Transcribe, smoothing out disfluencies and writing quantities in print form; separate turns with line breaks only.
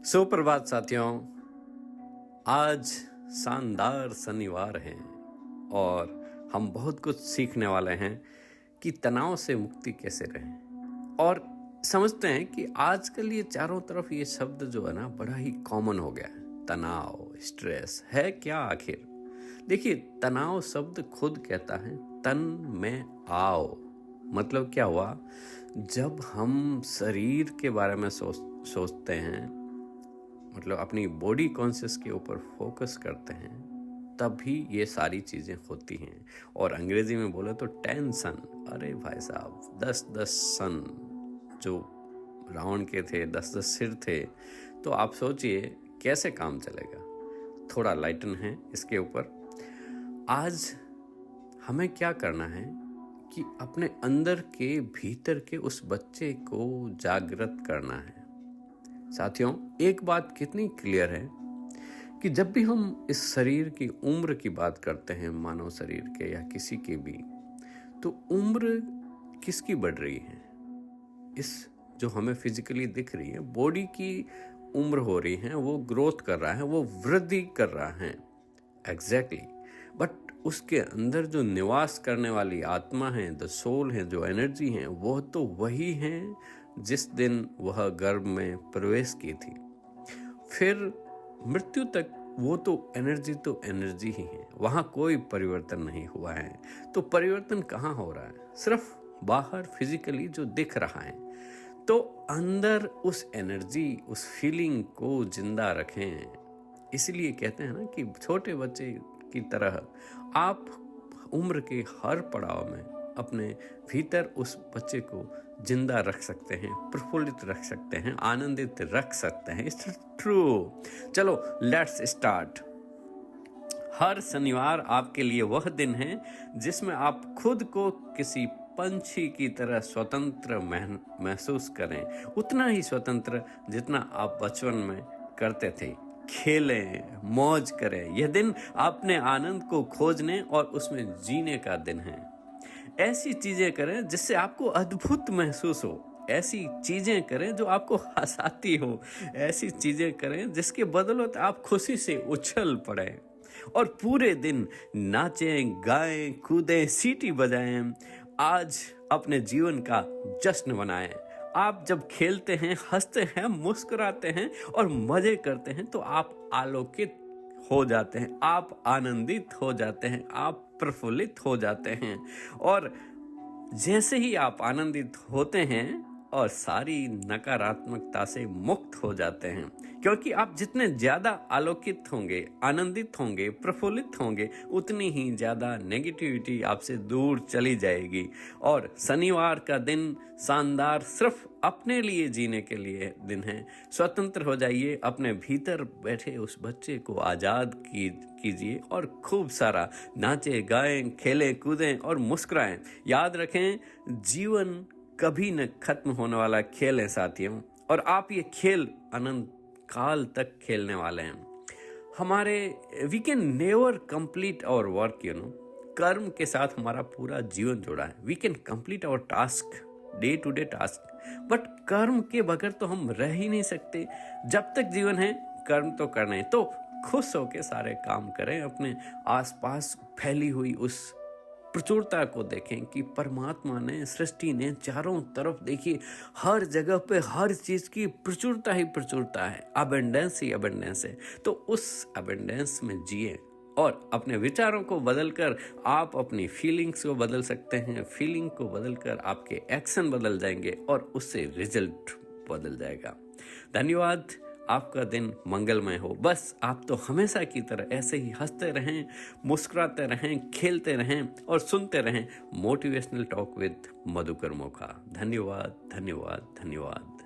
सुप्रभात साथियों। आज शानदार शनिवार है और हम बहुत कुछ सीखने वाले हैं कि तनाव से मुक्ति कैसे रहें। और समझते हैं कि आजकल ये चारों तरफ ये शब्द जो है ना बड़ा ही कॉमन हो गया है। तनाव, स्ट्रेस है क्या आखिर? देखिए, तनाव शब्द खुद कहता है तन में आओ। मतलब क्या हुआ? जब हम शरीर के बारे में सोचते हैं, मतलब अपनी बॉडी कॉन्शियस के ऊपर फोकस करते हैं, तभी ये सारी चीज़ें होती हैं। और अंग्रेजी में बोले तो टेंशन। अरे भाई साहब, 10-10 सन जो रावण के थे, 10-10 सिर थे। तो आप सोचिए कैसे काम चलेगा। थोड़ा लाइटन है इसके ऊपर। आज हमें क्या करना है कि अपने अंदर के भीतर के उस बच्चे को जागृत करना है। साथियों, एक बात कितनी क्लियर है कि जब भी हम इस शरीर की उम्र की बात करते हैं, मानव शरीर के या किसी के भी, तो उम्र किसकी बढ़ रही है? इस जो हमें फिजिकली दिख रही है, बॉडी की उम्र हो रही है, वो ग्रोथ कर रहा है, वो वृद्धि कर रहा है। एग्जैक्टली। बट उसके अंदर जो निवास करने वाली आत्मा है, द सोल है, जो एनर्जी है, वो तो वही है जिस दिन वह गर्भ में प्रवेश की थी। फिर मृत्यु तक वो तो एनर्जी ही है। वहाँ कोई परिवर्तन नहीं हुआ है। तो परिवर्तन कहाँ हो रहा है? सिर्फ बाहर फिजिकली जो दिख रहा है। तो अंदर उस एनर्जी, उस फीलिंग को जिंदा रखें। इसलिए कहते हैं ना कि छोटे बच्चे की तरह आप उम्र के हर पड़ाव में अपने भीतर उस बच्चे को जिंदा रख सकते हैं, प्रफुल्लित रख सकते हैं, आनंदित रख सकते हैं। It's true. चलो लेट्स स्टार्ट। हर शनिवार आपके लिए वह दिन है जिसमें आप खुद को किसी पंछी की तरह स्वतंत्र महसूस करें। उतना ही स्वतंत्र जितना आप बचपन में करते थे। खेलें, मौज करें। यह दिन अपने आनंद को खोजने और उसमें जीने का दिन है। ऐसी चीजें करें जिससे आपको अद्भुत महसूस हो। ऐसी चीजें करें जो आपको हंसाती हो। ऐसी चीजें करें जिसके बदौलत आप खुशी से उछल पड़े और पूरे दिन नाचें, गाएं, कूदें, सीटी बजाएं। आज अपने जीवन का जश्न मनाएं। आप जब खेलते हैं, हंसते हैं, मुस्कुराते हैं और मजे करते हैं तो आप आलोकित हो जाते हैं, आप आनंदित हो जाते हैं, आप प्रफुल्लित हो जाते हैं। और जैसे ही आप आनंदित होते हैं और सारी नकारात्मकता से मुक्त हो जाते हैं, क्योंकि आप जितने ज्यादा आलोकित होंगे, आनंदित होंगे, प्रफुल्लित होंगे, उतनी ही ज्यादा नेगेटिविटी आपसे दूर चली जाएगी। और शनिवार का दिन शानदार सिर्फ अपने लिए जीने के लिए दिन है। स्वतंत्र हो जाइए, अपने भीतर बैठे उस बच्चे को आजाद कीजिए और खूब सारा नाचे, गाएं, खेलें, कूदें और मुस्कुराएं। याद रखें, जीवन कभी न खत्म होने वाला खेल है साथियों, और आप ये खेल अनंत काल तक खेलने वाले हैं। हमारे we can never complete our work, कर्म के साथ हमारा पूरा जीवन जुड़ा है। We can complete our task, day to day task, but कर्म के बगैर तो हम रह ही नहीं सकते। जब तक जीवन है, कर्म तो करना है। तो खुश होके सारे काम करें। अपने आसपास फैली हुई उस प्रचुरता को देखें कि परमात्मा ने, सृष्टि ने चारों तरफ देखिए, हर जगह पे हर चीज की प्रचुरता ही प्रचुरता है, अबंडेंस ही अबंडेंस है। तो उस अबंडेंस में जिए और अपने विचारों को बदलकर आप अपनी फीलिंग्स को बदल सकते हैं। फीलिंग को बदलकर आपके एक्शन बदल जाएंगे और उससे रिजल्ट बदल जाएगा। धन्यवाद। आपका दिन मंगलमय हो। बस आप तो हमेशा की तरह ऐसे ही हंसते रहें, मुस्कुराते रहें, खेलते रहें और सुनते रहें motivational talk with Madhukar Mokha. धन्यवाद, धन्यवाद, धन्यवाद।